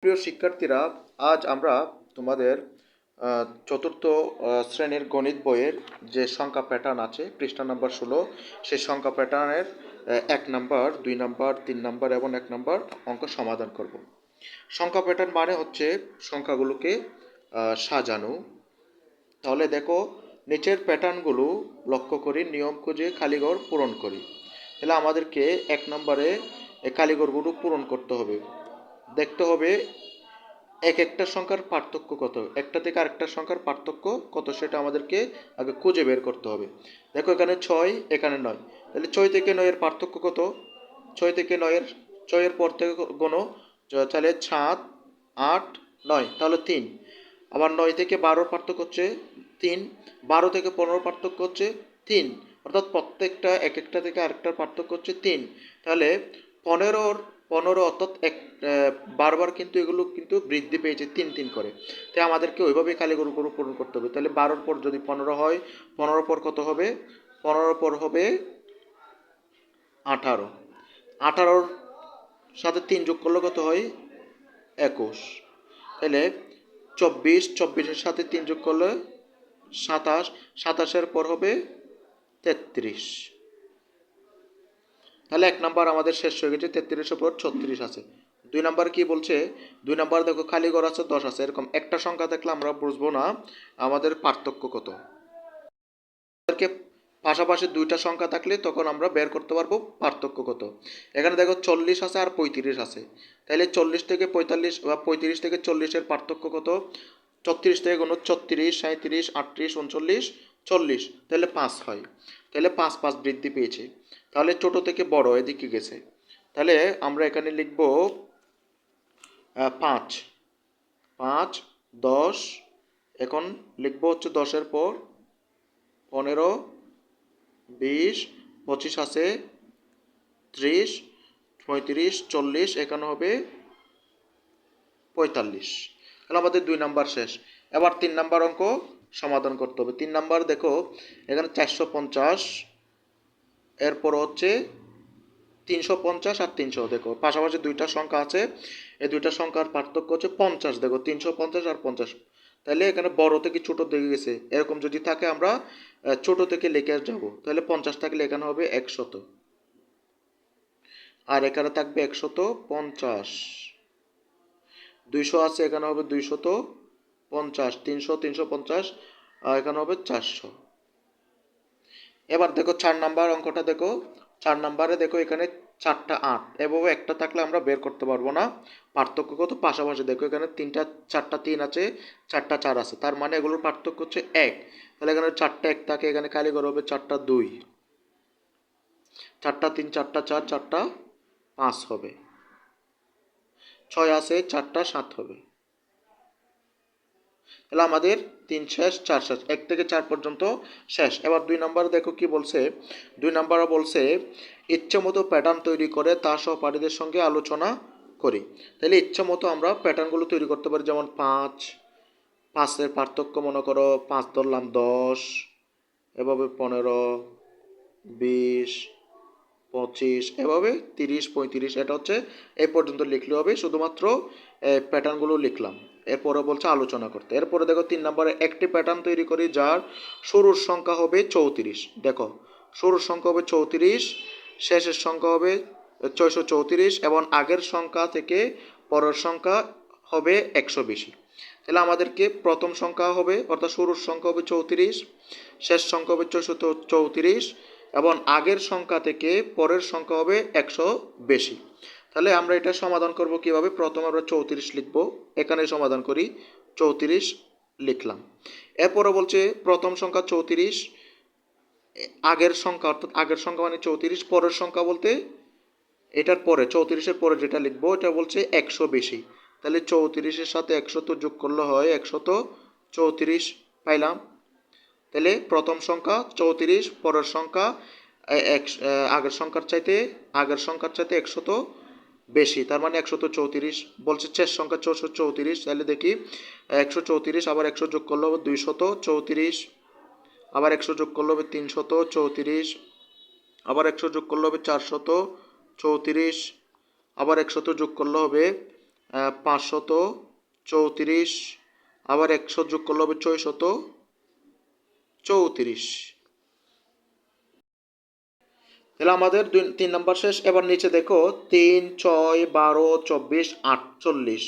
প্রিয় শিক্ষার্থীরা, আজ আমরা তোমাদের চতুর্থ শ্রেণীর গণিত বইয়ের যে সংখ্যা প্যাটার্ন আছে পৃষ্ঠা নাম্বার 16, সেই সংখ্যা প্যাটার্নের 1 নাম্বার, 2 নাম্বার, 3 নাম্বার এবং 1 নাম্বার অঙ্ক সমাধান করব। সংখ্যা প্যাটার্ন মানে হচ্ছে সংখ্যাগুলোকে সাজানো। তাহলে দেখো, নিচের প্যাটার্নগুলো লক্ষ্য করি, নিয়ম খুঁজে খালিঘর পূরণ করি। তাহলে আমাদেরকে 1 নম্বরে খালিঘরগুলো পূরণ করতে হবে। দেখতে হবে একটা সংখ্যার পার্থক্য কত, একটা থেকে আরেকটা সংখ্যার পার্থক্য কত, সেটা আমাদেরকে আগে খুঁজে বের করতে হবে। দেখো, এখানে 6, এখানে 9, তাহলে 6 থেকে 9 এর পার্থক্য কত? 6 থেকে 9 এর পর থেকে গোনো, তাহলে 7, 8, 9, তাহলে 3। আবার 9 থেকে 12 পার্থক্য হচ্ছে 3, 12 থেকে 15 পার্থক্য হচ্ছে 3, অর্থাৎ প্রত্যেকটা একটা থেকে আরেকটার পার্থক্য হচ্ছে 3। তাহলে 15 অর্থাৎ বারবার কিন্তু এগুলো কিন্তু বৃদ্ধি পেয়েছে 3 3 করে। তাই আমাদেরকে ওইভাবেই খালি গরু গরু পূরণ করতে হবে। তাহলে 12-র পর যদি 15 হয়, 15 পর কত হবে? 15 পর হবে 18, 18-র সাথে 3 যোগ করলে কত হয়? 21। তাহলে 24, 24-এর সাথে 3 যোগ করলে 27, 27-এর পর হবে 33। তাহলে 1 নাম্বার আমাদের শেষ হয়ে গেছে, 33-এর পর 36 আছে। 2 নাম্বার কি বলছে? 2 নাম্বার দেখো, খালি ঘর আছে 10 আছে। এরকম একটা সংখ্যা দেখলে আমরা বুঝবো না আমাদের পার্থক্য কত। আমাদেরকে পাশাপাশি দুইটা সংখ্যা থাকলে তখন আমরা বের করতে পারবো পার্থক্য কত। এখানে দেখো 40 আছে আর 35 আছে। তাহলে 40 থেকে 45 বা 35 থেকে 40-এর পার্থক্য কত? 36 থেকে কোনো 34, 37, 38, 39, 40, তাহলে 5 হয়। তাহলে 5 5 বৃদ্ধি পেয়েছে। তাহলে ছোট থেকে বড় এদিকে গেছে। তাহলে আমরা এখানে লিখব 5, 5, 10। এখন লিখব হচ্ছে 10-এর পর 15, 20, 25 আছে, 30, 35, 40, এখানে হবে 45। তাহলে আমাদের 2 নাম্বার শেষ। এবার 3 নাম্বার অঙ্ক সমাধান করতে হবে। 3 নাম্বার দেখো, এখানে 450, এরপর হচ্ছে 350 আর 300। দেখো পাশাপাশি দুইটা সংখ্যা আছে, এই দুইটা সংখ্যার পার্থক্য হচ্ছে 50। দেখো 350 আর 50, তাহলে এখানে বড় থেকে ছোট দিকে গেছে। এরকম যদি থাকে আমরা ছোট থেকে লিখে যাব। তাহলে 50 থাকলে এখানে হবে 100, আর এখানে থাকবে 150। 200 আছে, এখানে হবে 250, 300, 350, আর এখানে হবে 400। এবার দেখো 4 নাম্বার অঙ্কটা দেখো। 4 নাম্বারে দেখো, এখানে 4টা 8, এভাবে একটা থাকলে আমরা বের করতে পারবো না পার্থক্য কত। পাশাপাশি দেখো, এখানে 4টা 3 আছে, 4টা 4 আছে, তার মানে এগুলোর পার্থক্য হচ্ছে 1। তাহলে এখানে 4টা 1 থাকে, এখানে খালি ঘর হবে 4টা 2, 4টা 3, 4টা 4, 4টা 5 হবে। 6 আছে, 4টা 7 হবে। তাহলে আমাদের 3 শেষ, 4 শেষ, 1 থেকে 4 পর্যন্ত শেষ। এবার 2 নম্বরে দেখো কি বলছে। 2 নম্বরে বলছে ইচ্ছে মতো প্যাটার্ন তৈরি করে তা সহপাঠীদের সঙ্গে আলোচনা করি। তাহলে ইচ্ছে মতো আমরা প্যাটার্নগুলো তৈরি করতে পারি। যেমন 5-এর পার্থক্য মনে করো 5 ধরলাম, 10, এভাবে 15, 20, 25, এভাবে 30, 35, এটা হচ্ছে এই পর্যন্ত লিখলে হবে। শুধুমাত্র প্যাটার্নগুলো লিখলাম। এরপরে বলছে আলোচনা করতে। এরপরে দেখো 3 নম্বরে একটি প্যাটার্ন তৈরি করি যার শুরুর সংখ্যা হবে 34। দেখো, শুরুর সংখ্যা হবে 34, শেষের সংখ্যা হবে 634, এবং আগের সংখ্যা থেকে পরের সংখ্যা হবে 100 বেশি। তাহলে আমাদেরকে প্রথম সংখ্যা হবে, অর্থাৎ শুরুর সংখ্যা হবে 34, শেষ সংখ্যা হবে 634, এবং আগের সংখ্যা থেকে পরের সংখ্যা হবে 100 বেশি। তাহলে আমরা এটা সমাধান করব কিভাবে? প্রথমে আমরা 34 লিখব, এখানে সমাধান করি। 34 লিখলাম। এরপরে বলছে প্রথম সংখ্যা 34, আগের সংখ্যা, অর্থাৎ আগের সংখ্যা মানে 34, পরের সংখ্যা বলতে এটার পরে 34-এর পরে যেটা লিখবো এটা বলছে 100 বেশি। তাহলে 34-এর সাথে 100 যোগ করলে হয় 134 পাইলাম। তাহলে প্রথম সংখ্যা 34, পরের সংখ্যা আগের সংখ্যার চাইতে 100 বেশি, তার মানে 134। বলছে শেষ সংখ্যা 434। তাহলে দেখি 134, আবার 100 যোগ করলে হবে 234, আবার 100 যোগ করলে হবে 334, আবার 100 যোগ করলে হবে 434, আবার 100 যোগ করলে হবে 534, আবার 100 যোগ করলে হবে 634। তাহলে আমাদের 3 নাম্বার শেষ। এবার নিচে দেখো 3, 6, 12, 24, 48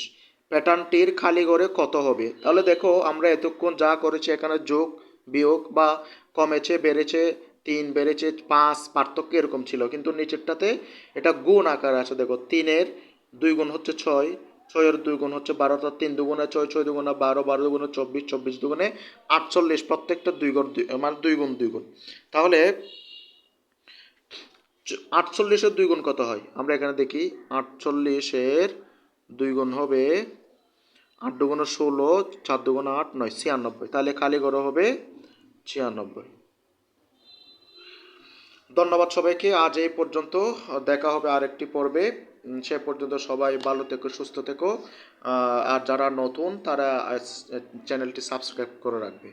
প্যাটার্নটির খালি ঘরে কত হবে? তাহলে দেখো আমরা এতক্ষণ যা করেছি এখানে যোগ বিয়োগ বা কমেছে বেড়েছে, 3 বেড়েছে 5 পার্থক্য এরকম ছিল, কিন্তু নিচেরটাতে এটা গুণ আকারে আছে। দেখো 3-এর 2 গুণ হচ্ছে 6, 6-এর 2 গুণ হচ্ছে 12, অর্থাৎ 3 দুগুণে 6, 6 দুগুণে 12, 12 দুগুণে 24, 24 দুগুণে 48, প্রত্যেকটা 2 গুণ মানে 2 গুণ 2 গুণ। তাহলে 48-এর 2 গুণ কত হয়? আমরা এখানে দেখি 48-এর 2 গুণ হবে 8 দুগুণে 16, 4 দুগুণে 8, 9, 96। তাহলে খালি ঘর হবে 96। ধন্যবাদ সবাইকে, আজ এই পর্যন্ত। দেখা হবে আরেকটি পর্বে। সে পর্যন্ত সবাই ভালো থেকো, সুস্থ থেকো। আর যারা নতুন তারা চ্যানেলটি সাবস্ক্রাইব করে রাখবে।